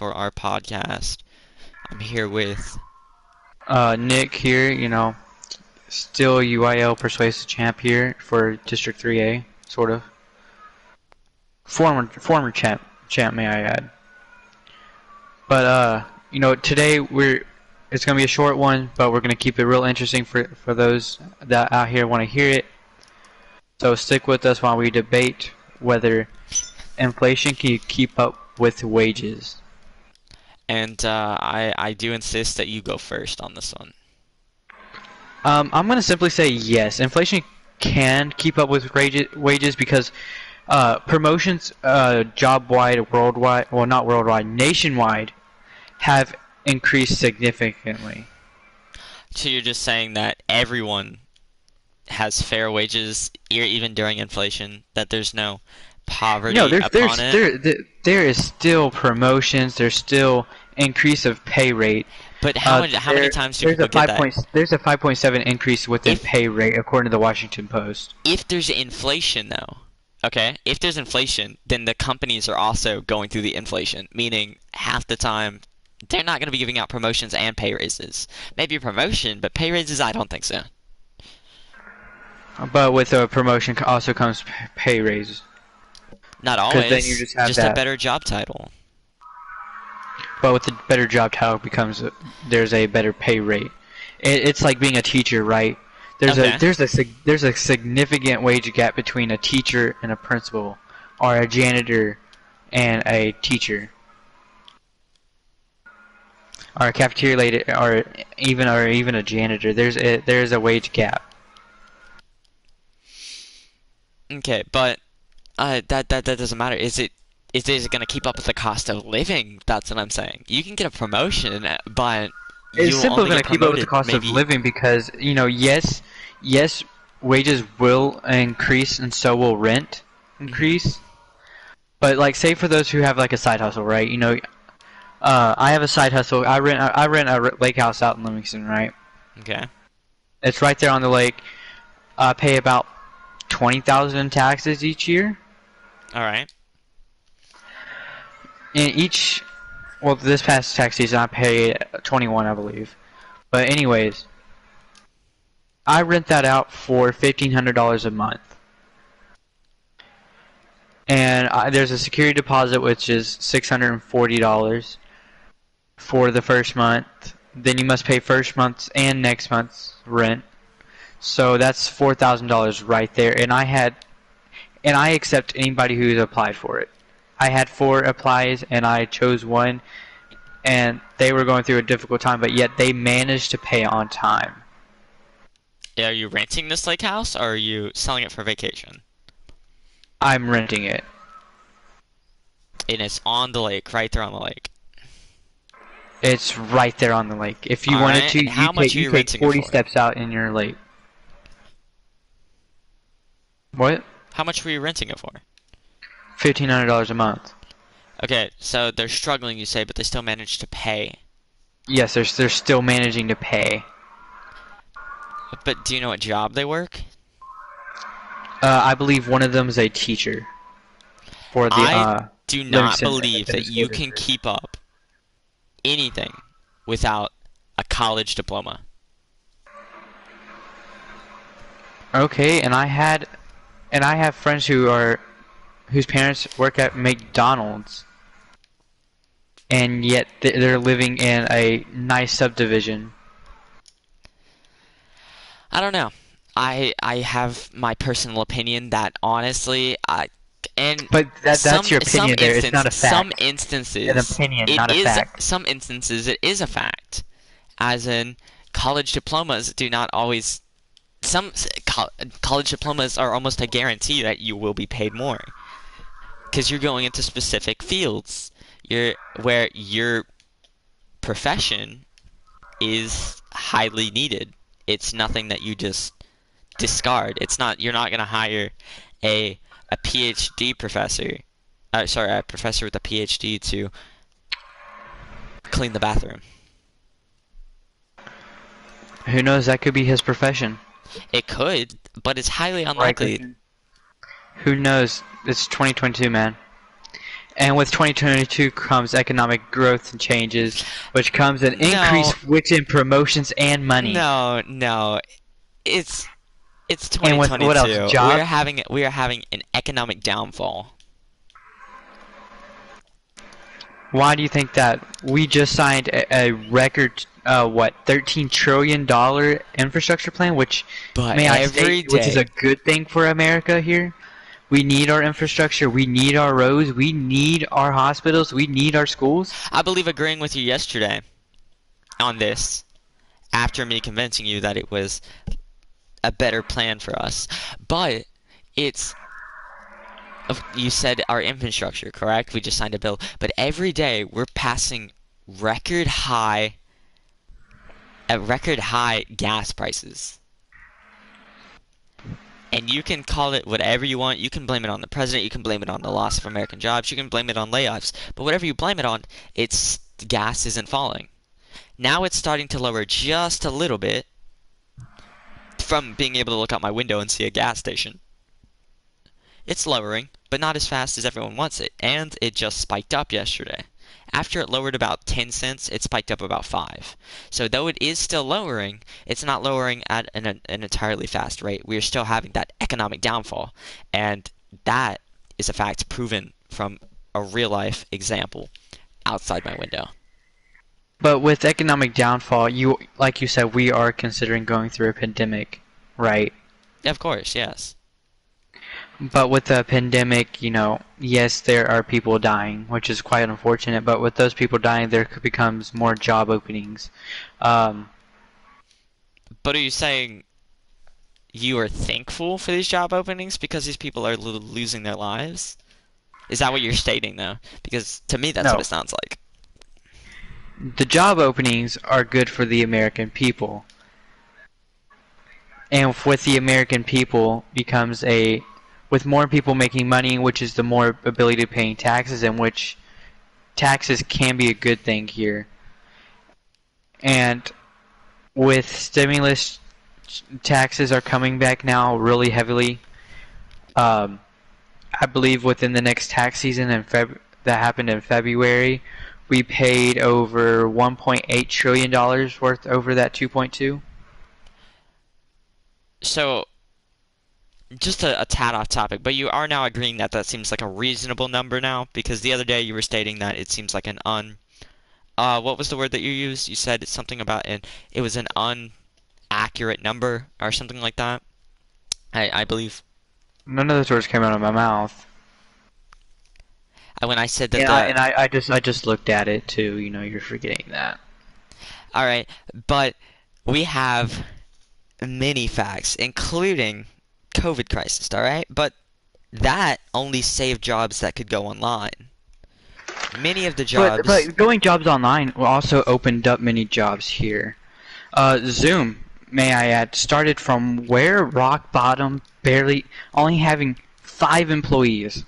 for our podcast. I'm here with Nick here, still UIL Persuasive Champ here for District 3A, sort of. Former champ, may I add. But, today it's going to be a short one, but we're going to keep it real interesting for those that out here want to hear it. So stick with us while we debate whether inflation can keep up with wages. and I do insist that you go first on this one. I'm going to simply say yes. Inflation can keep up with wages because promotions job-wide, worldwide, well, not worldwide, nationwide, have increased significantly. So you're just saying that everyone has fair wages even during inflation, that there's no poverty upon it? There is still promotions, there's still increase of pay rate. But how many times do people get that? There's a 5.7 increase within pay rate according to the Washington Post. If there's inflation, though, okay? If there's inflation, then the companies are also going through the inflation, meaning half the time they're not going to be giving out promotions and pay raises. Maybe a promotion, but pay raises, I don't think so. But with a promotion also comes pay raises. Not always. Then you just have a better job title. But with the better job title there's a better pay rate. It's like being a teacher, right? There's a significant wage gap between a teacher and a principal, or a janitor and a teacher, or a cafeteria lady, or even a janitor. There's a wage gap. Okay, but that doesn't matter. Is it going to keep up with the cost of living? That's what I'm saying. You can get a promotion, but it's simply going to keep up with the cost of living because, yes, wages will increase and so will rent increase. But like, say for those who have like a side hustle, right? I have a side hustle. I rent a lake house out in Livingston, right? Okay. It's right there on the lake. I pay about $20,000 in taxes each year. All right. And this past tax season I paid 21, I believe. But anyways, I rent that out for $1,500 a month. And there's a security deposit which is $640 for the first month. Then you must pay first month's and next month's rent. So that's $4,000 right there. And I accept anybody who's applied for it. I had 4 applies and I chose one, and they were going through a difficult time, but yet they managed to pay on time. Are you renting this lake house, or are you selling it for vacation? I'm renting it. And it's on the lake, right there on the lake. It's right there on the lake. If you wanted to, you take 40 steps out in your lake. What? How much were you renting it for? $1,500 a month. Okay, so they're struggling, you say, but they still manage to pay. Yes, they're still managing to pay. But do you know what job they work? I believe one of them is a teacher. I do not believe that you can keep up anything without a college diploma. Okay, and I have friends whose parents work at McDonald's, and yet they're living in a nice subdivision. I don't know. I have my personal opinion that honestly, but that's your opinion there. It's not a fact. Some instances, an opinion, not a fact. Some instances, it is a fact. As in, college diplomas do not always. Some college diplomas are almost a guarantee that you will be paid more, because you're going into specific fields where your profession is highly needed. It's nothing that you just discard. You're not going to hire a PhD professor, a professor with a PhD to clean the bathroom. Who knows? That could be his profession. It could, but it's highly unlikely. Who knows? It's 2022, man. And with 2022 comes economic growth and changes, which comes an increase No, which in promotions and money. no. It's it's And with what else? 2022. Jobs? We are having an economic downfall. Why do you think that? We just signed a record, what, $13 trillion infrastructure plan, which, But may I every state, which is day, a good thing for America here. We need our infrastructure, we need our roads, we need our hospitals, we need our schools. I believe agreeing with you yesterday on this, after me convincing you that it was a better plan for us. But it's you said our infrastructure, correct? We just signed a bill, but every day we're passing record high record high gas prices. And you can call it whatever you want. You can blame it on the president. You can blame it on the loss of American jobs. You can blame it on layoffs. But whatever you blame it on, it's gas isn't falling. Now it's starting to lower just a little bit from being able to look out my window and see a gas station. It's lowering, but not as fast as everyone wants it. And it just spiked up yesterday. After it lowered about 10 cents, it spiked up about 5. So though it is still lowering, it's not lowering at an entirely fast rate. We are still having that economic downfall. And that is a fact proven from a real life example outside my window. But with economic downfall, like you said, we are considering going through a pandemic, right? Of course, yes. But with the pandemic, yes, there are people dying, which is quite unfortunate. But with those people dying, there becomes more job openings. But are you saying you are thankful for these job openings because these people are losing their lives? Is that what you're stating, though? Because to me, that's No, what it sounds like. the job openings are good for the American people. And with the American people becomes with more people making money, which is the more ability to paying taxes, and which taxes can be a good thing here. And with stimulus, taxes are coming back now really heavily. I believe within the next tax season that happened in February, we paid over $1.8 trillion worth over that 2.2. So, just a tad off topic, but you are now agreeing that that seems like a reasonable number now? Because the other day you were stating that it seems like what was the word that you used? You said something about it was an unaccurate number or something like that. I believe. None of those words came out of my mouth. When I said that I just looked at it too. You're forgetting that. all right, but we have many facts, including COVID crisis, all right? But that only saved jobs that could go online. Many of the jobs. But going jobs online also opened up many jobs here. Zoom, may I add, started from where rock bottom, barely only having 5 employees,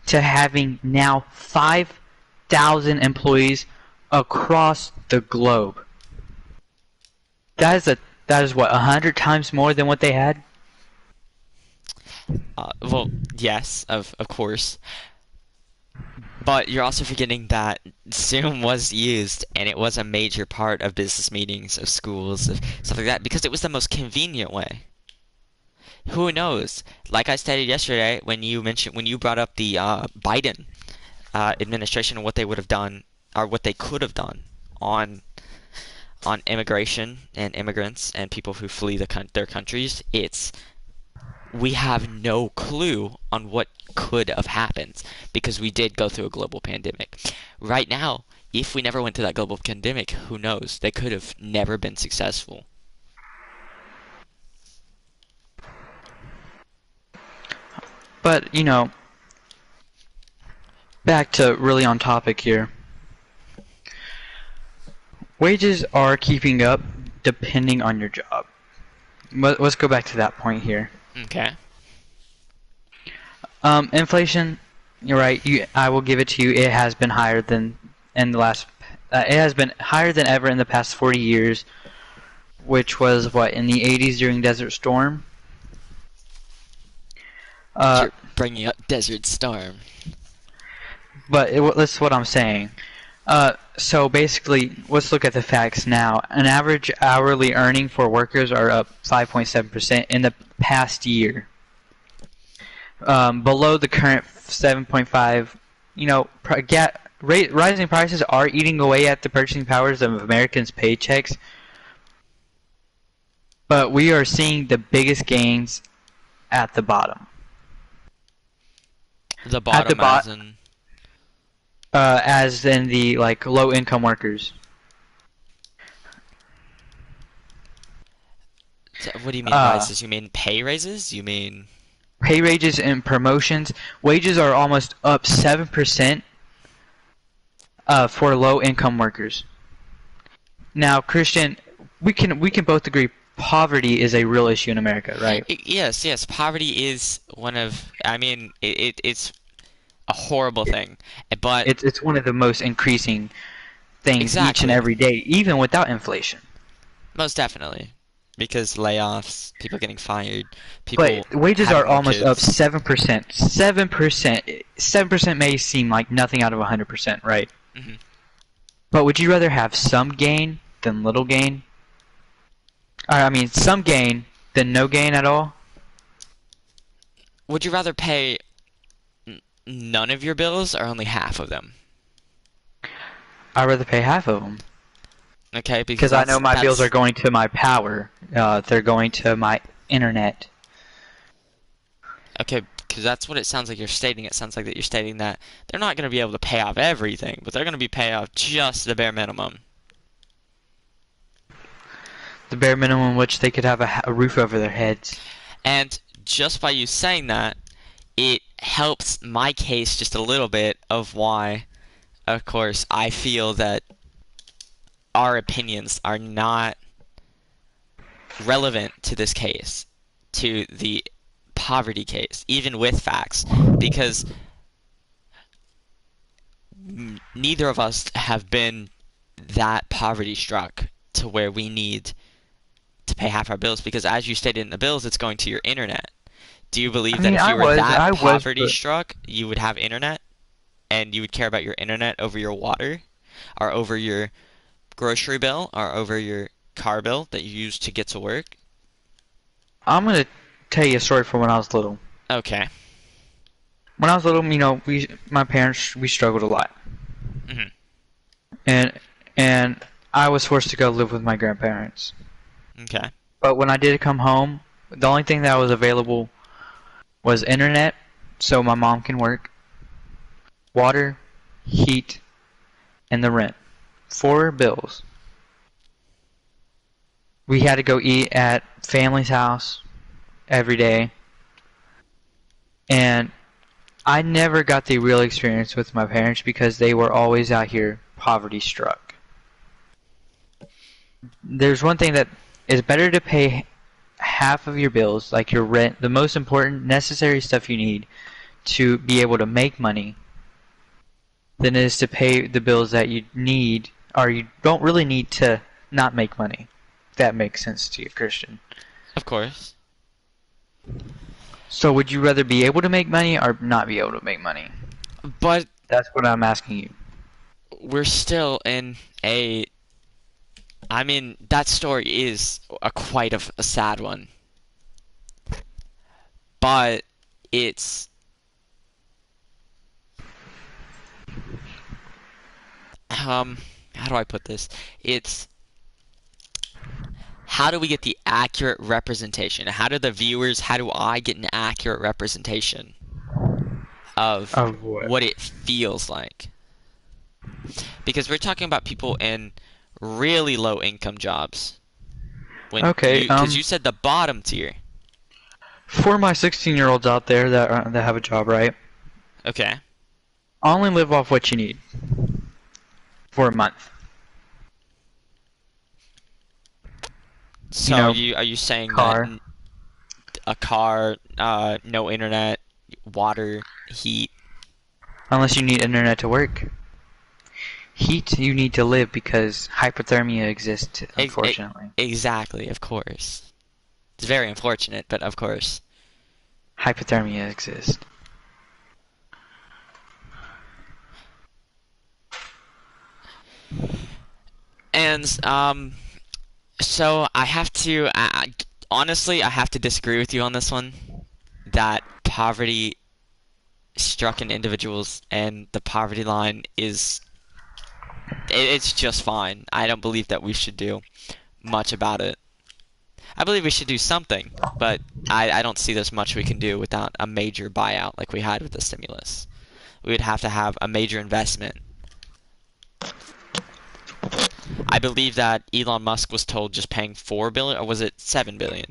to having now 5,000 employees across the globe. That is what, 100 times more than what they had? Well, yes, of course. But you're also forgetting that Zoom was used, and it was a major part of business meetings, of schools, of stuff like that, because it was the most convenient way. Who knows? Like I stated yesterday, when you brought up the Biden administration and what they would have done, or what they could have done on immigration and immigrants and people who flee their countries, we have no clue on what could have happened because we did go through a global pandemic. Right now, if we never went through that global pandemic, who knows? They could have never been successful. But, back to really on topic here. Wages are keeping up depending on your job. Let's go back to that point here. Okay. Inflation, you're right. I will give it to you. It has been higher than in the last. It has been higher than ever in the past 40 years, which was what in the 80s during Desert Storm. You're bringing up Desert Storm. But this is what I'm saying. So basically, let's look at the facts now. An average hourly earning for workers are up 5.7% in the past year. Below the current 7.5. Rising prices are eating away at the purchasing powers of Americans' paychecks, but we are seeing the biggest gains at the bottom. The At the bottom bot, as in as in the low income workers. what do you mean Uh, rises? You mean pay raises? You mean Pay raises and promotions. Wages are almost up 7% for low income workers. Now, Christian, we can both agree poverty is a real issue in America, right? yes, yes, poverty is one of I mean it's a horrible thing. But It's one of the most increasing things each and exactly. every day, even without inflation. Most definitely. Because layoffs, people getting fired, people But wages having are more almost up kids. 7%. 7%. 7% may seem like nothing out of 100%, right? hmm But would you rather have some gain than little gain? Or, I mean, some gain than no gain at all? Would you rather pay none of your bills or only half of them? I'd rather pay half of them. Okay, because Because I know my bills are that's going to my power. They're going to my internet. okay, because that's what it sounds like you're stating. It sounds like that you're stating that they're not going to be able to pay off everything, but they're going to be pay off just the bare minimum. The bare minimum which they could have a roof over their heads. And just by you saying that, it helps my case just a little bit of why, of course, I feel that our opinions are not relevant to this case, to the poverty case, even with facts, because neither of us have been that poverty struck to where we need to pay half our bills. Because as you stated in the bills, it's going to your internet. Do you I believe that mean, if you were that I was, poverty but struck, you would have internet and you would care about your internet over your water or over your grocery bill or over your car bill that you use to get to work? I'm gonna tell you a story from when I was little. Okay. When I was little, my parents, we struggled a lot, hmm and and I was forced to go live with my grandparents. Okay. But when I did come home, the only thing that was available was internet, so my mom can work, water, heat, and the rent. Four bills. We had to go eat at family's house every day, and I never got the real experience with my parents because they were always out here poverty struck. There's one thing that is better to pay half of your bills, like your rent, the most important necessary stuff you need to be able to make money, than it is to pay the bills that you need or you don't really need to not make money. If that makes sense to you, Christian. Of course. So would you rather be able to make money or not be able to make money? But That's what I'm asking you. we're still in a. I mean, that story is a quite of a sad one. But it's. How do I put this? It's. How do we get the accurate representation? How do the viewers, how do I get an accurate representation of Of what? what it feels like? Because we're talking about people in really low income jobs. When Okay, because you said the bottom tier. for my 16-year-olds out there that have a job, right? Okay. Only live off what you need for a month. So are you saying that Car. a car, no internet, water, heat? Unless you need internet to work. Heat, you need to live because hypothermia exists, E- e- unfortunately. exactly, of course. It's very unfortunate, but of course. Hypothermia exists. And so I have to honestly, I have to disagree with you on this one. That poverty struck in individuals and the poverty line is it's just fine. I don't believe that we should do much about it. I believe we should do something, but I don't see there's much we can do without a major buyout like we had with the stimulus. We would have to have a major investment. I believe that Elon Musk was told just paying 4 billion, or was it 7 billion?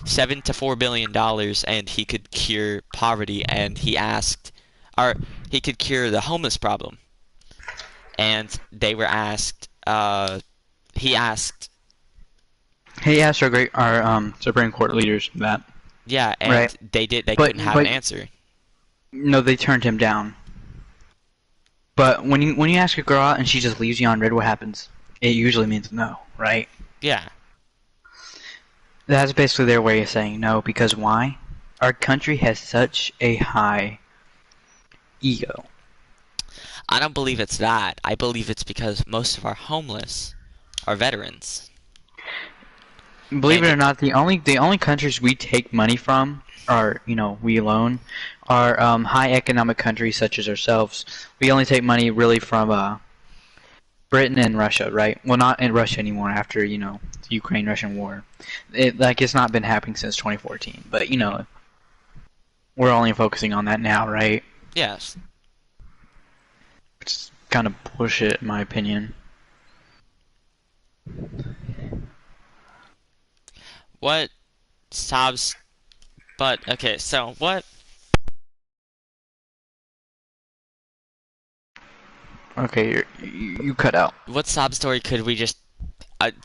7 to 4 billion dollars, and he could cure poverty, and he asked, or he could cure the homeless problem. And they were asked, he asked, He asked our Supreme Court leaders that, yeah, right? and they But couldn't have an but answer. no, they turned him down. But when you ask a girl out and she just leaves you on red, what happens? It usually means no, right? Yeah. That's basically their way of saying no, because why? Our country has such a high ego. I don't believe it's that. I believe it's because most of our homeless are veterans. Believe And it or not, the only countries we take money from are, we loan, are high economic countries such as ourselves. We only take money really from Britain and Russia, right? Well, not in Russia anymore after, the Ukraine-Russian war. It's not been happening since 2014, but, we're only focusing on that now, right? yes. It's kind of bullshit, in my opinion. What sobs but okay, so what Okay, you cut out. what sob story could we just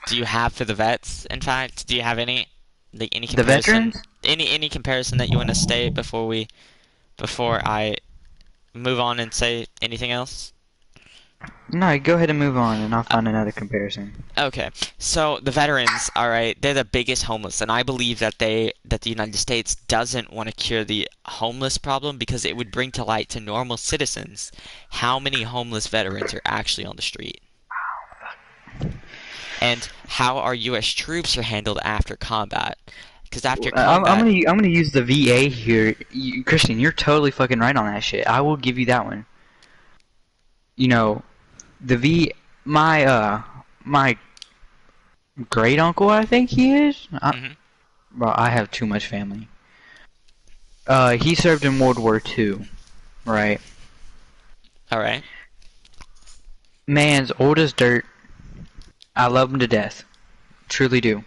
do you have for the vets, in fact? Do you have any The comparison? veterans? Any comparison that you want to state before I move on and say anything else? No, go ahead and move on, and I'll find another comparison. Okay, so the veterans, all right, they're the biggest homeless, and I believe that the United States doesn't want to cure the homeless problem because it would bring to light to normal citizens how many homeless veterans are actually on the street, and how our U.S. troops are handled after combat. Because after I'm combat, gonna use the VA here. Christian, you're totally fucking right on that shit. I will give you that one. The my great uncle, I think he is. mhm, Well, I have too much family. He served in World War II, right? all right, Man's old as dirt. I love him to death, truly do.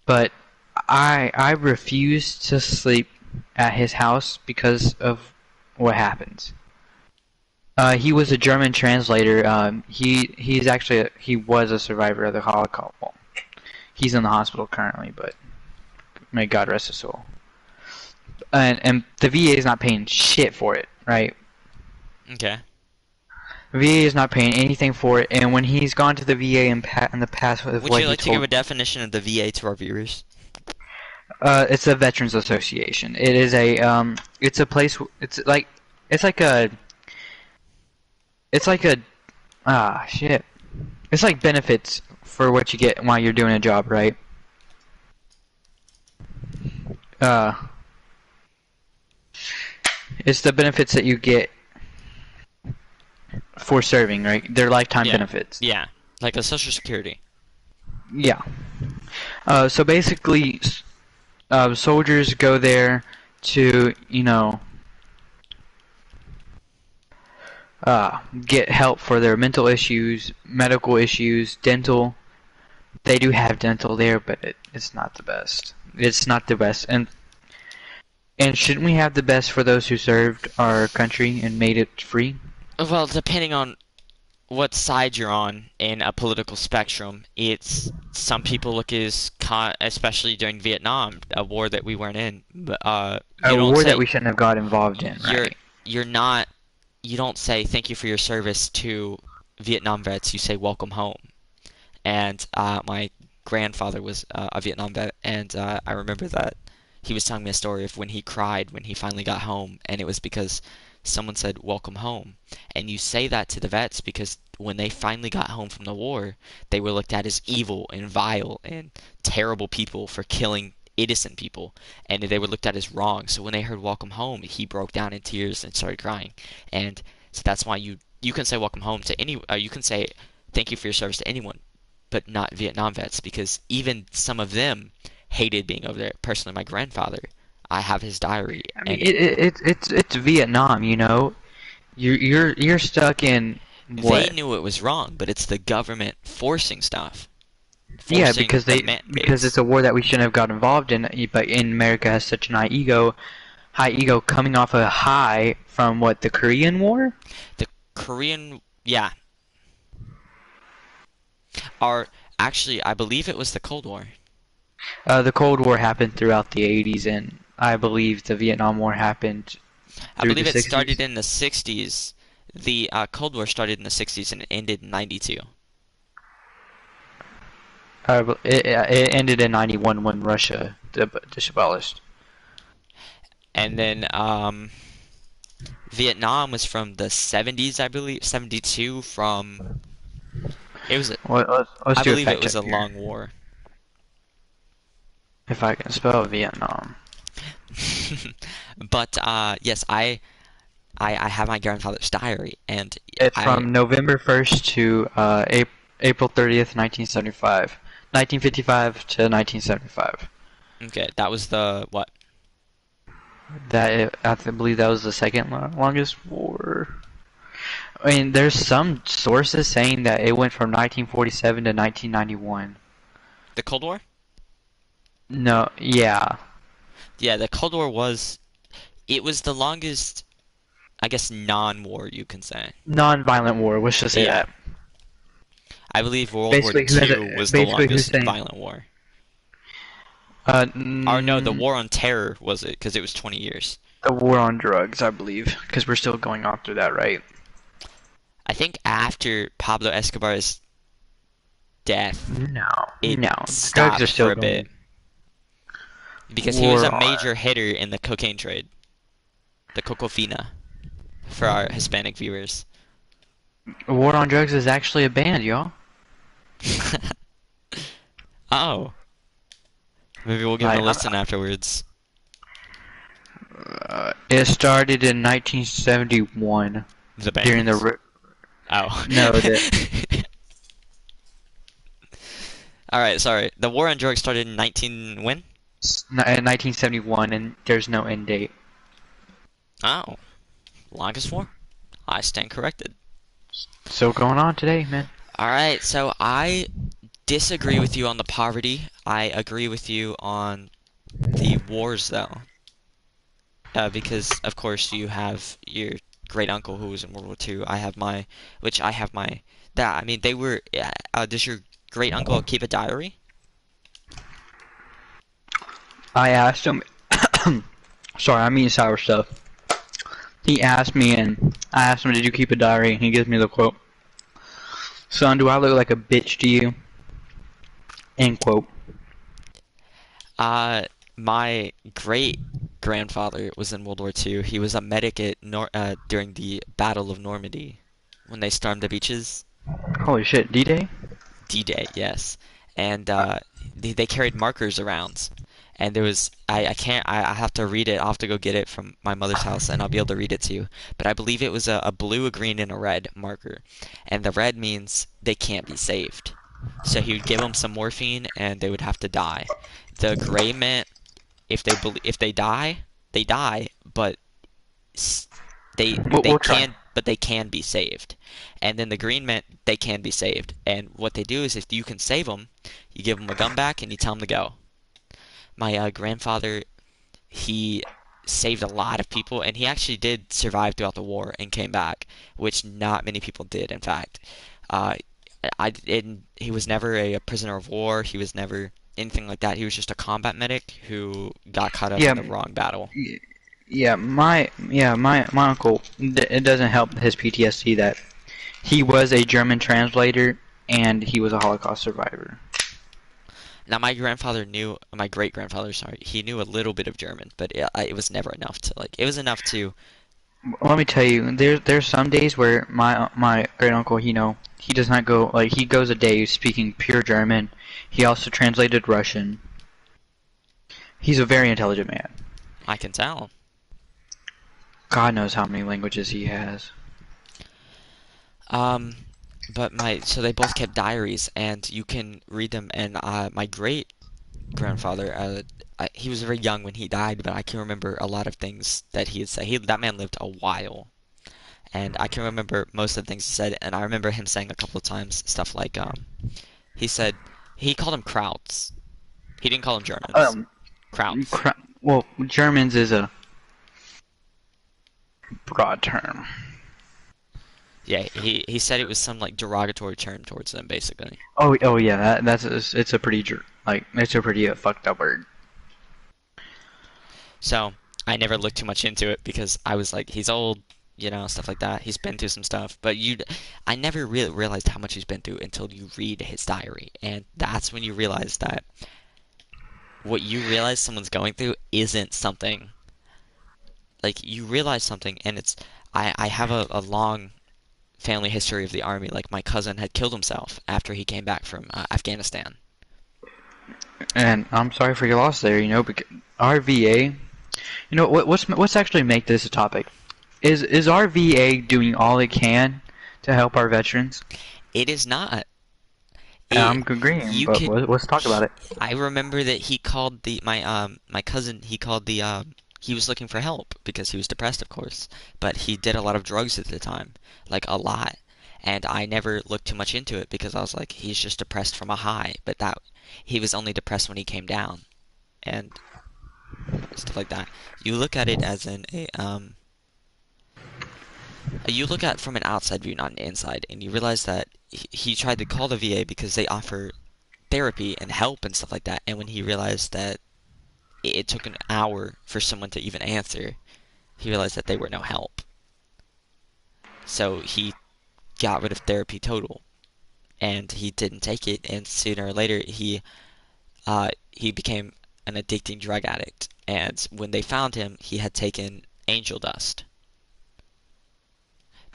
But I refuse to sleep at his house because of what happens. He was a German translator. He was a survivor of the Holocaust. Well, he's in the hospital currently, but may God rest his soul. And the VA is not paying shit for it, right? okay. The VA is not paying anything for it, and when he's gone to the VA in the past with Would what you he like to give a told, definition of the VA to our viewers? it's a Veterans Association. It is it's a place. It's like a, it's like a, shit. It's like benefits for what you get while you're doing a job, right? Uh, it's the benefits that you get for serving, right? They're lifetime Yeah, benefits. yeah, like a Social Security. Yeah. So basically, soldiers go there to, get help for their mental issues, medical issues, dental. They do have dental there, but it's not the best. It's not the best. And shouldn't we have the best for those who served our country and made it free? Well, depending on what side you're on in a political spectrum, it's some people look especially during Vietnam, a war that we weren't in. But A you don't war that say we shouldn't have got involved in, you're right? you're not you don't say thank you for your service to Vietnam vets. You say welcome home. And my grandfather was a Vietnam vet, and I remember that he was telling me a story of when he cried when he finally got home, and it was because someone said welcome home. And you say that to the vets because when they finally got home from the war, they were looked at as evil and vile and terrible people for killing innocent people, and they were looked at as wrong. So when they heard "Welcome Home," he broke down in tears and started crying. And so that's why you can say "Welcome Home" to any, you can say "Thank you for your service" to anyone, but not Vietnam vets, because even some of them hated being over there. Personally, my grandfather, I have his diary, I mean, and it's Vietnam, you know. You're stuck in they what? knew it was wrong, but it's the government forcing stuff, Yeah, forcing because the because it's mandates. a war that we shouldn't have got involved in. But in America has such an high ego coming off a high from what, the Korean War? The Korean, yeah, are actually, I believe it was the Cold War. The Cold War happened throughout the 80s, and I believe the Vietnam War happened I through the believe it started 60s. in the 60s. The Cold War started in the 60s and it ended in 92. It ended in 91 when Russia abolished. And then Vietnam was from the 70s, I believe, 72 from it was a, Well, let's I do a believe it fact was check a here. long war. If I can spell Vietnam. But yes, I have my grandfather's diary, and It's I from November 1st to April 30th, 1975. 1955 to 1975. okay, that was the what? I believe that was the second longest war. I mean, there's some sources saying that it went from 1947 to 1991. The Cold War? No, yeah. Yeah, the Cold War was it was the longest, I guess, non-war you can say. Non-violent war, let's just say Yeah, that. I believe World War II was the Basically who's longest saying? violent war. Uh, Or no, the mm, War on Terror was it? Because it was 20 years. the war on drugs, I believe, because we're still going on through that, right? I think after Pablo Escobar's death, No, it no, the drugs are stopped still for a bit going. because he was War a on major hitter in the cocaine trade, the cocofina, for our Hispanic viewers. War on drugs is actually a band, y'all. Oh, maybe we'll give him a Like, listen afterwards. it started in 1971 The during the band. Oh. no, the All right, sorry. The war on drugs started in 19 when? 1971, and there's no end date. Oh, longest war. I stand corrected. Still going on today, man. All right, so I disagree with you on the poverty. I agree with you on the wars, though, because of course you have your great uncle who was in World War II. I have my, which I have my. That I mean, they were. Does your great uncle keep a diary? I asked him. Sorry, I'm eating sour stuff. He asked me, and I asked him, "Did you keep a diary?" And he gives me the quote: "Son, do I look like a bitch to you?" End quote. Uh, my great grandfather was in World War II. He was a medic at during the Battle of Normandy when they stormed the beaches. Holy shit, D-Day? D-Day, yes. And they carried markers around. And there was I can't I have to read it. I'll have to go get it from my mother's house and I'll be able to read it to you. But I believe it was a blue, a green, and a red marker. And the red means they can't be saved. So he would give them some morphine and they would have to die. The gray meant if they die, they die, but s- they We'll try. can be saved. And then the green meant they can be saved. And what they do is if you can save them, you give them a gun back and you tell them to go. My grandfather, he saved a lot of people, and he actually did survive throughout the war and came back, which not many people did. In fact, uh, he was never a prisoner of war. He was never anything like that. He was just a combat medic who got caught up in Yeah, the wrong battle. my uncle. It doesn't help his PTSD that he was a German translator and he was a Holocaust survivor. Now, my great grandfather, sorry, he knew a little bit of German, but it was never enough to like. It was enough to Let me tell you, there's some days where my great uncle, he does not go like he goes a day speaking pure German. He also translated Russian. He's a very intelligent man. I can tell. God knows how many languages he has. Um, but so they both kept diaries, and you can read them. And my great grandfather, he was very young when he died, but I can remember a lot of things that he had said. That man lived a while, and I can remember most of the things he said. And I remember him saying a couple of times stuff like, he said he called them Krauts. He didn't call them Germans. Um, Krauts. well, Germans is a broad term. Yeah, he said it was some like derogatory term towards them, basically. Oh yeah, it's a pretty it's a pretty fucked up word. So I never looked too much into it because I was like, he's old, stuff like that. He's been through some stuff, but I never really realized how much he's been through until you read his diary, and that's when you realize that what you realize someone's going through isn't something like you realize something, and it's I have a long family history of the army. Like my cousin had killed himself after he came back from Afghanistan. And I'm sorry for your loss there. Because our VA. What's actually make this a topic? Is our VA doing all it can to help our veterans? It is not. I'm agreeing, You but could. let's talk about it. I remember that he called my cousin. He called he was looking for help because he was depressed, of course. But he did a lot of drugs at the time, like a lot. And I never looked too much into it because I was like, he's just depressed from a high. But that he was only depressed when he came down, and stuff like that. You look at it as you look at it from an outside view, not an inside, and you realize that he tried to call the VA because they offer therapy and help and stuff like that. And when he realized that it took an hour for someone to even answer, he realized that they were no help. So he got rid of therapy total, and he didn't take it. And sooner or later, he became an addicting drug addict. And when they found him, he had taken angel dust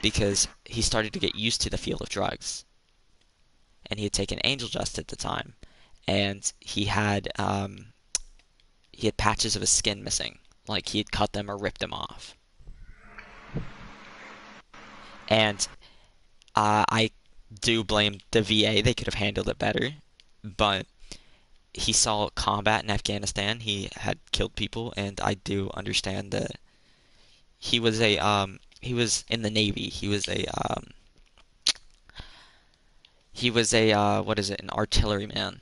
because he started to get used to the feel of drugs. And he had taken angel dust at the time, and he had patches of his skin missing, like he had cut them or ripped them off. And I do blame the VA; they could have handled it better. But he saw combat in Afghanistan; he had killed people, and I do understand that he was in the Navy. He was a what is it? An artilleryman.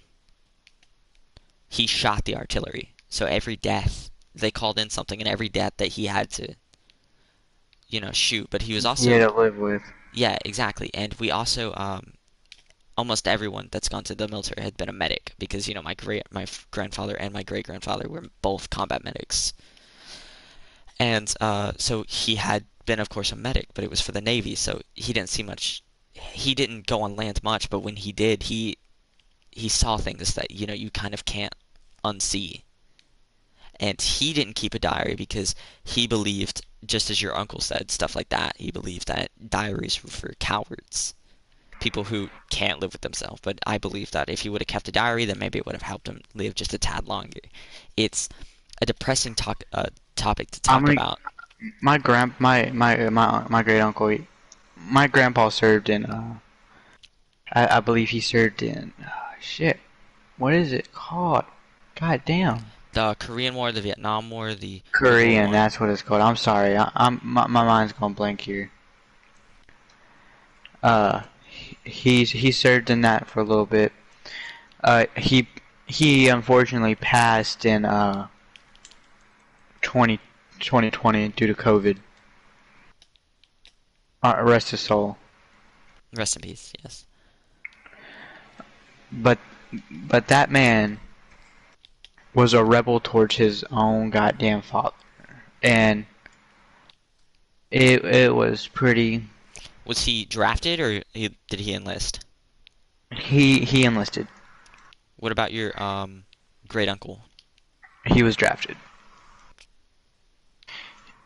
He shot the artillery. So every death they called in something, and every death that he had to shoot. But he was also Yeah, to live with. yeah, exactly. And we also almost everyone that's gone to the military had been a medic because my grandfather and my great grandfather were both combat medics. And so he had been, of course, a medic, but it was for the Navy, so he didn't see much. He didn't go on land much, but when he did, he saw things that you kind of can't unsee. And he didn't keep a diary because he believed, just as your uncle said, stuff like that. He believed that diaries were for cowards, people who can't live with themselves. But I believe that if he would have kept a diary, then maybe it would have helped him live just a tad longer. It's a depressing topic to I'm talk gonna, about. my great uncle, my grandpa served in I believe he served in shit. What is it called? God damn. The Korean War, the Vietnam War, the World War Korean, One. that's what it's called. I'm sorry. My mind's going blank here. Uh, he served in that for a little bit. He unfortunately passed in 2020 due to COVID. Rest his soul. Rest in peace. Yes. But that man was a rebel towards his own goddamn father, and it was pretty. Was he drafted or did he enlist? He enlisted. What about your great uncle? He was drafted.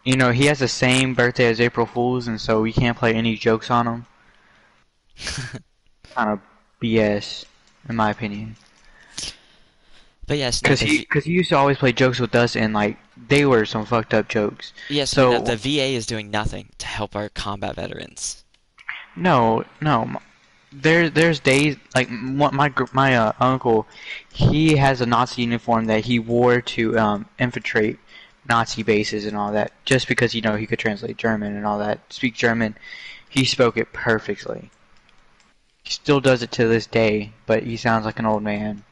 You know, he has the same birthday as April Fools, and so we can't play any jokes on him. Kind of BS, in my opinion. But yes, no, Cause he used to always play jokes with us, and like they were some fucked up jokes. the So VA is doing nothing to help our combat veterans. no, there's days like my uncle, he has a Nazi uniform that he wore to infiltrate Nazi bases and all that, just because you know he could translate German and all that, speak German. He spoke it perfectly. He still does it to this day, but he sounds like an old man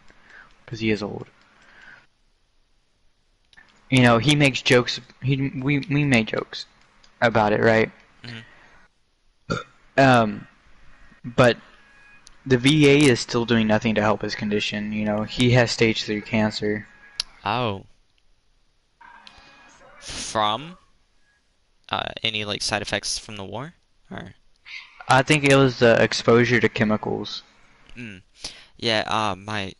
because he is old. You know, he makes jokes. We make jokes about it, right? Mhm. Um, but the VA is still doing nothing to help his condition. You know, he has stage 3 cancer. Oh, from any like side effects from the war, or I think it was the exposure to chemicals. mm. Yeah, my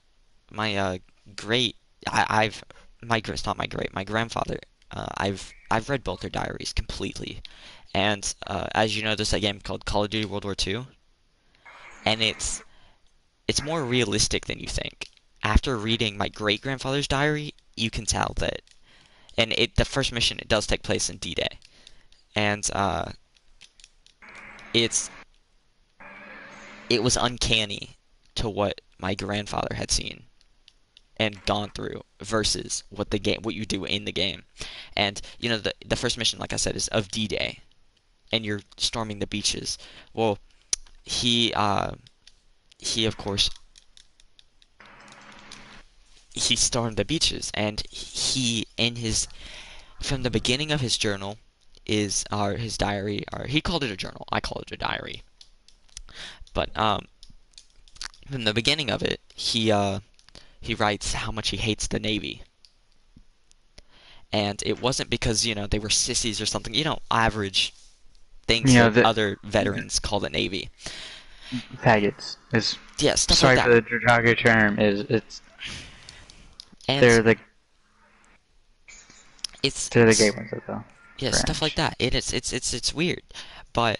great I've it's not my great my grandfather. I've read both their diaries completely, and as you know, there's a game called Call of Duty World War II, and it's more realistic than you think. After reading my great grandfather's diary, you can tell that, and the first mission, it does take place in D-Day, and it's it was uncanny to what my grandfather had seen and gone through versus what you do in the game. And you know the first mission, like I said, is of D-Day, and you're storming the beaches. Well, he he of course he stormed the beaches, and he in his from the beginning of his journal is his diary, or he called it a journal. I call it a diary. But from the beginning of it, he writes how much he hates the Navy. And it wasn't because, they were sissies or something. Average things You know, that the other veterans call the Navy. faggots is Yeah, stuff like sorry for that. the derogatory term. Is And they're the it's they're the gay ones though. yeah, stuff like French. that. It's weird. But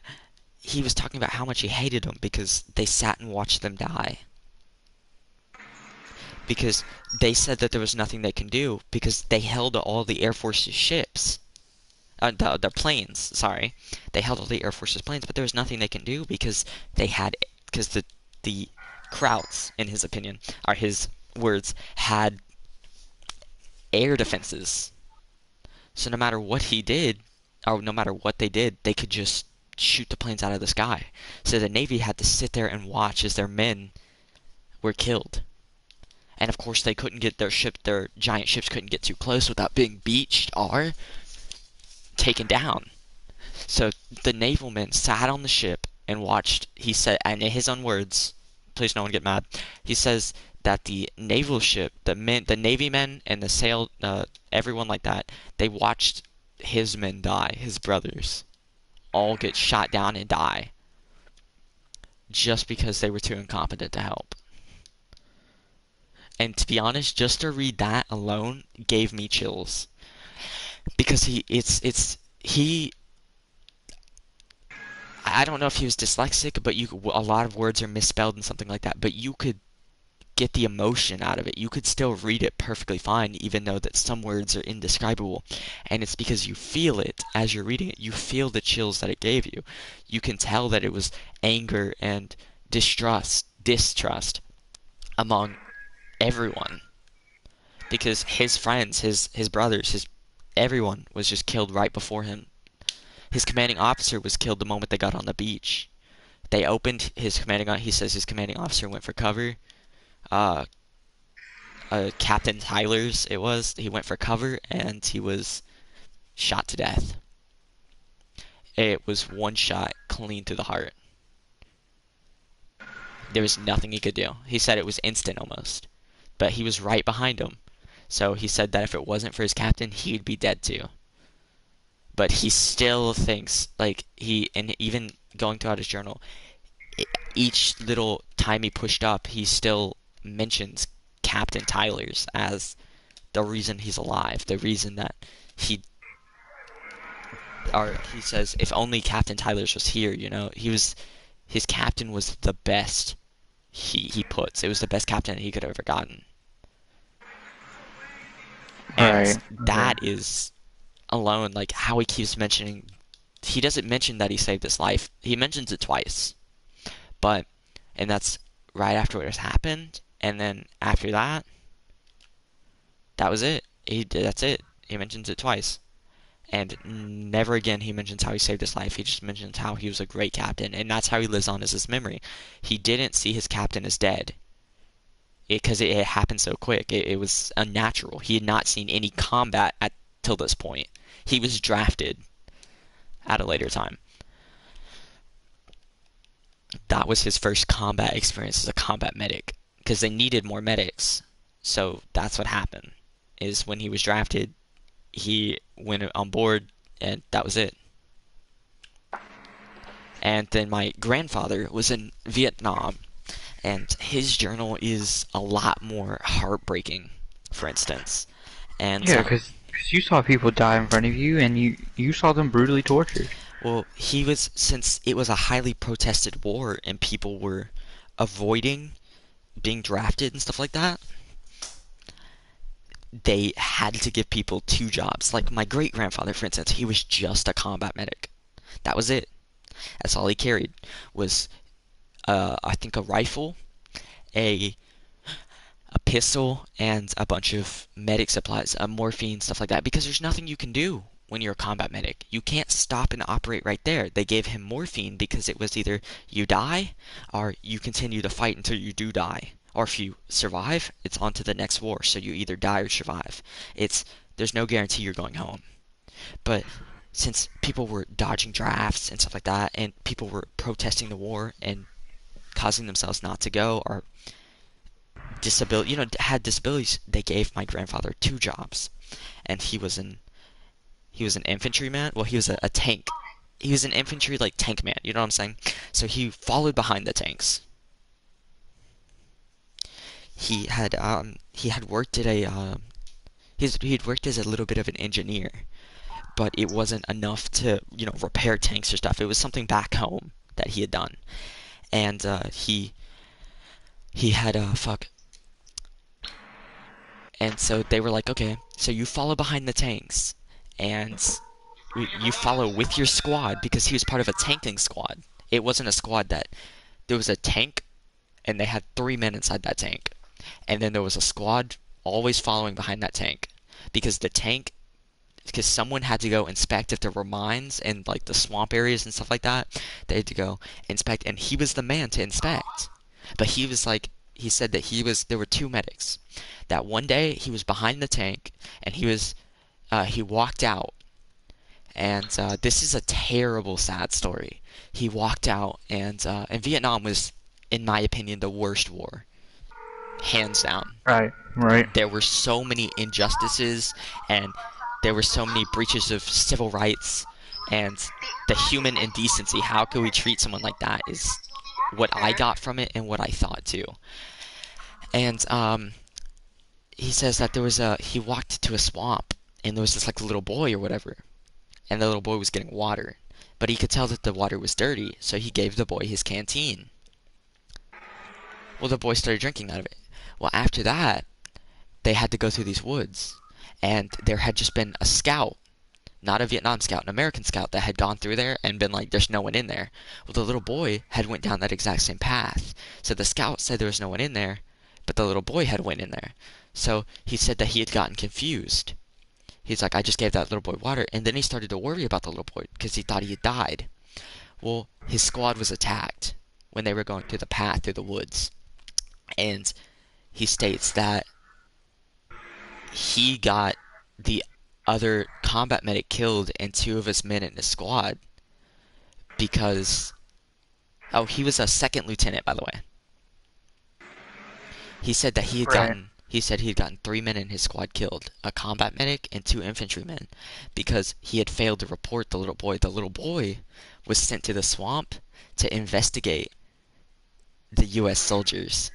he was talking about how much he hated them because they sat and watched them die. Because they said that there was nothing they can do because they held all the Air Force's ships. The planes, sorry. They held all the Air Force's planes, but there was nothing they can do because the Krauts, in his opinion, are his words, had air defenses. So no matter what he did, or no matter what they did, they could just shoot the planes out of the sky. So the Navy had to sit there and watch as their men were killed. And of course they couldn't get their giant ships couldn't get too close without being beached or taken down. So the naval men sat on the ship and watched. He said, and in his own words, please no one get mad. He says that the naval ship, the navy men, and the everyone like that, they watched his men die, his brothers, all get shot down and die, just because they were too incompetent to help. And to be honest, just to read that alone gave me chills because he I don't know if he was dyslexic, but a lot of words are misspelled and something like that. But you could get the emotion out of it. You could still read it perfectly fine, even though that some words are indescribable. And it's because you feel it as you're reading it. You feel the chills that it gave you. You can tell that it was anger and distrust among everyone because his friends, his brothers, his everyone was just killed right before him. His commanding officer was killed the moment they got on the beach. They opened his he says his commanding officer went for cover. Uh, Captain Tyler's, he went for cover and he was shot to death. It was one shot clean through the heart. There was nothing he could do. He said it was instant almost. But he was right behind him. So he said that if it wasn't for his captain, he'd be dead too. But he still thinks, and even going throughout his journal, each little time he pushed up, he still mentions Captain Tyler's as the reason he's alive, the reason that he or he says, if only Captain Tyler's was here, his captain was the best. He puts it was the best captain he could have ever gotten, and Right. Right. that is alone like how he keeps mentioning. He doesn't mention that he saved his life. He mentions it twice, but and that's right after what has happened, and then after that, that was it. That's it. He mentions it twice. And never again he mentions how he saved his life. He just mentions how he was a great captain, and that's how he lives on as his memory. He didn't see his captain as dead because it happened so quick. It was unnatural. He had not seen any combat at till this point. He was drafted at a later time. That was his first combat experience as a combat medic because they needed more medics. So that's what happened. Is when he was drafted, he went on board, and that was it. And then my grandfather was in Vietnam, and his journal is a lot more heartbreaking, for instance. And, Yeah, because you saw people die in front of you, and you saw them brutally tortured. well, since it was a highly protested war and people were avoiding being drafted and stuff like that, they had to give people two jobs. Like my great grandfather, for instance, he was just a combat medic. That was it. That's all he carried was, I think, a rifle, a pistol, and a bunch of medic supplies, morphine, stuff like that, because there's nothing you can do when you're a combat medic. You can't stop and operate right there. They gave him morphine because it was either you die or you continue to fight until you do die. Or if you survive, it's on to the next war. So you either die or survive. There's no guarantee you're going home. But since people were dodging drafts and stuff like that, and people were protesting the war and causing themselves not to go, or had disabilities, they gave my grandfather two jobs, and he was an infantryman. Well, he was a tank. He was an infantry like tank man. You know what I'm saying? So he followed behind the tanks. He had worked at a he had worked as a little bit of an engineer, but it wasn't enough to repair tanks or stuff. It was something back home that he had done, and he had fuck. And so they were like, okay, so you follow behind the tanks, and you follow with your squad because he was part of a tanking squad. It wasn't a squad that there was a tank, and they had 3 men inside that tank, and then there was a squad always following behind that tank because someone had to go inspect if there were mines and like the swamp areas and stuff like that. They had to go inspect, and he was the man to inspect. But he said that there were two medics. That one day he was behind the tank, and he walked out, and this is a terrible, sad story. He walked out, and Vietnam was, in my opinion, the worst war, hands down. Right. Right. There were so many injustices, and there were so many breaches of civil rights, and the human indecency. How could we treat someone like that is what I got from it and what I thought too. And he says that he walked to a swamp, and there was this like little boy or whatever, and the little boy was getting water, but he could tell that the water was dirty, so he gave the boy his canteen. Well, the boy started drinking out of it. Well, after that, they had to go through these woods, and there had just been a scout, not a Vietnam scout, an American scout that had gone through there and been like, there's no one in there. Well, the little boy had went down that exact same path. So the scout said there was no one in there, but the little boy had went in there. So he said that he had gotten confused. He's like, I just gave that little boy water, and then he started to worry about the little boy because he thought he had died. Well, his squad was attacked when they were going through the path through the woods. And he states that he got the other combat medic killed and two of his men in his squad because he was a second lieutenant, by the way. He said that Right. he said he had gotten 3 men in his squad killed, a combat medic and two infantrymen, because he had failed to report the little boy. The little boy was sent to the swamp to investigate the US soldiers.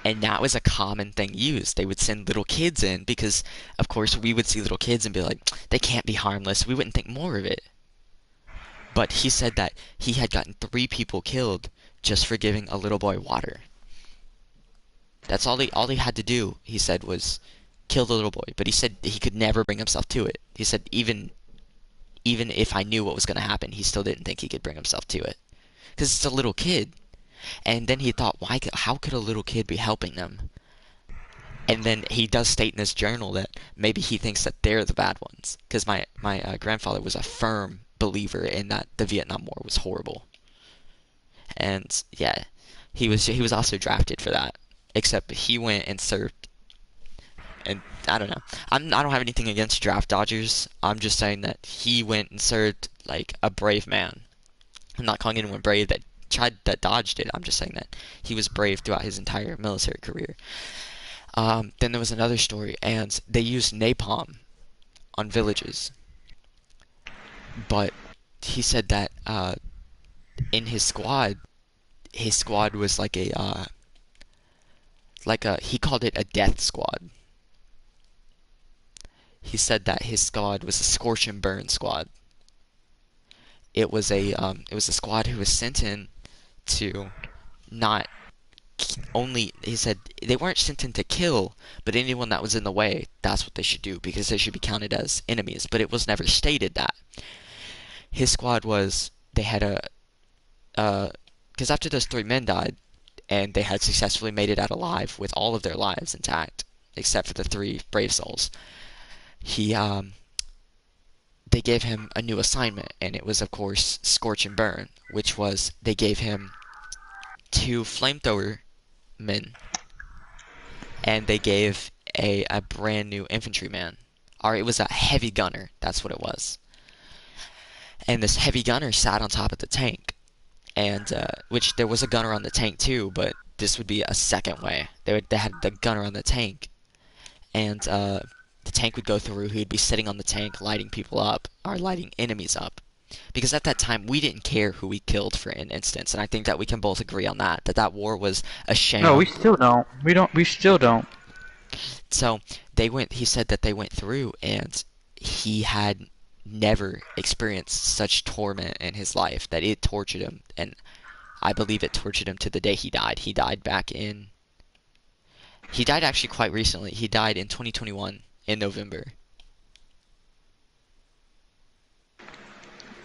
And that was a common thing used. They would send little kids in because, of course, we would see little kids and be like, they can't be harmless. We wouldn't think more of it. But he said that he had gotten 3 people killed just for giving a little boy water. That's all he had to do, he said, was kill the little boy. But he said he could never bring himself to it. He said even if I knew what was going to happen, he still didn't think he could bring himself to it because it's a little kid. And then he thought, how could a little kid be helping them? And then he does state in his journal that maybe he thinks that they're the bad ones because my grandfather was a firm believer in that the Vietnam War was horrible. And yeah, he was also drafted for that. Except he went and served, and I don't know. I don't have anything against draft dodgers. I'm just saying that he went and served like a brave man. I'm not calling anyone brave that dodged it. I'm just saying that he was brave throughout his entire military career. Then there was another story, and they used napalm on villages, but he said that in his squad was like a he called it a death squad. He said that his squad was a scorch and burn squad. It was a squad who was sent in to not only he said they weren't sent in to kill, but anyone that was in the way, that's what they should do because they should be counted as enemies. But it was never stated that his squad was they had because after those 3 men died, and they had successfully made it out alive with all of their lives intact, except for the 3 brave souls. He They gave him a new assignment, and it was of course scorch and burn, which was they gave him 2 flamethrower men, and they gave a brand new infantryman. Or it was a heavy gunner, that's what it was. And this heavy gunner sat on top of the tank, and which there was a gunner on the tank too, but this would be a second way. They had the gunner on the tank, and the tank would go through. He'd be sitting on the tank, lighting people up or lighting enemies up. Because at that time, we didn't care who we killed for an instance, and I think that we can both agree on that. That war was a No, we sham. still don't. We don't. We still don't. So they went. He said that they went through, and he had never experienced such torment in his life. That it tortured him, and I believe it tortured him to the day he died. He died back in. He died actually quite recently. He died in 2021 in November.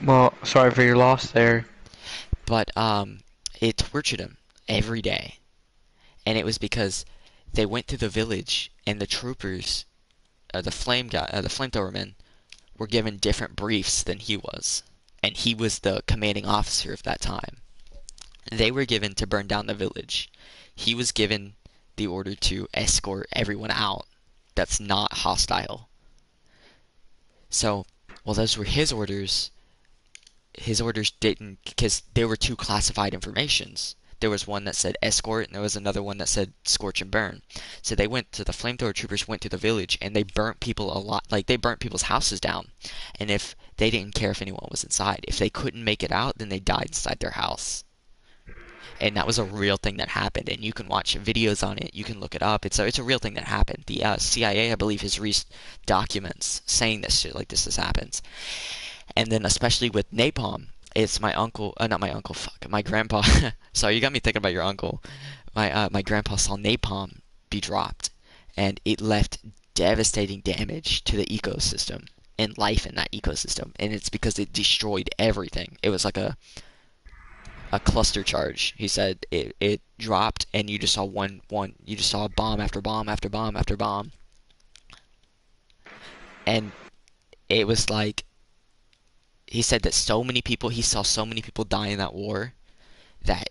Well, sorry for your loss there. But it tortured him every day, and it was because they went through the village, and the troopers, the flamethrower men, were given different briefs than he was, and he was the commanding officer of that time. They were given to burn down the village. He was given the order to escort everyone out that's not hostile. So, well, those were his orders. His orders didn't, because there were 2 classified informations. There was one that said escort, and there was another one that said scorch and burn. So they went to the flamethrower troopers went to the village, and they burnt people a lot. Like they burnt people's houses down, and if they didn't care if anyone was inside, if they couldn't make it out, then they died inside their house. And that was a real thing that happened, and you can watch videos on it. You can look it up. It's a real thing that happened. The CIA, I believe, has released documents saying this shit like this happens. And then especially with napalm, it's my uncle, not my uncle, fuck, my grandpa. Sorry, you got me thinking about your uncle. My grandpa saw napalm be dropped, and it left devastating damage to the ecosystem and life in that ecosystem. And it's because it destroyed everything. It was like a cluster charge. He said it dropped, and you just saw you just saw bomb after bomb after bomb after bomb, and it was like he said that he saw so many people die in that war that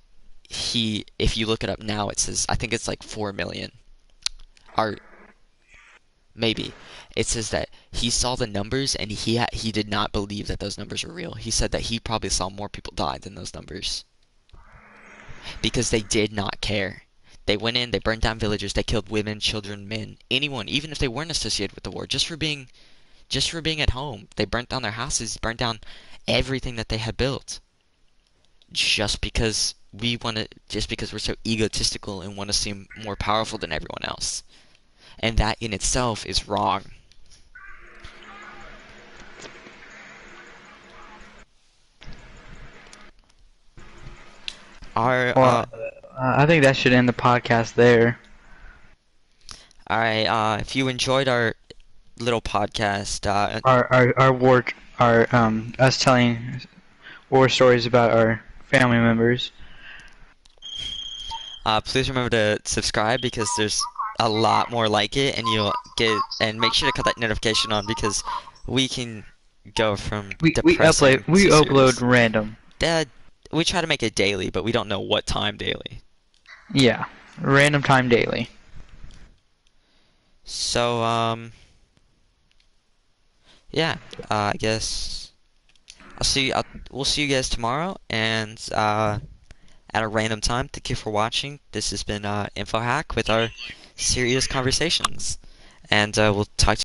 if you look it up now, it says, I think it's like 4 million, or maybe. It says that he saw the numbers, and he did not believe that those numbers were real. He said that he probably saw more people die than those numbers because they did not care. They went in, they burned down villages, they killed women, children, men, anyone, even if they weren't associated with the war, just for being at home. They burnt down their houses, burnt down everything that they had built, just because we want to, just because we're so egotistical and want to seem more powerful than everyone else. And that in itself is wrong. Our Well, I think that should end the podcast there. all right. If you enjoyed our little podcast, Our war, our us telling war stories about our family members. please remember to subscribe because there's a lot more like it, and you'll get. And make sure to cut that notification on because we can go from depressing We to upload serious. random. Dad, we try to make it daily, but we don't know what time daily. Yeah, random time daily. So, yeah, I guess we'll see you guys tomorrow, and at a random time. Thank you for watching. This has been InfoHack with our serious conversations, and we'll talk to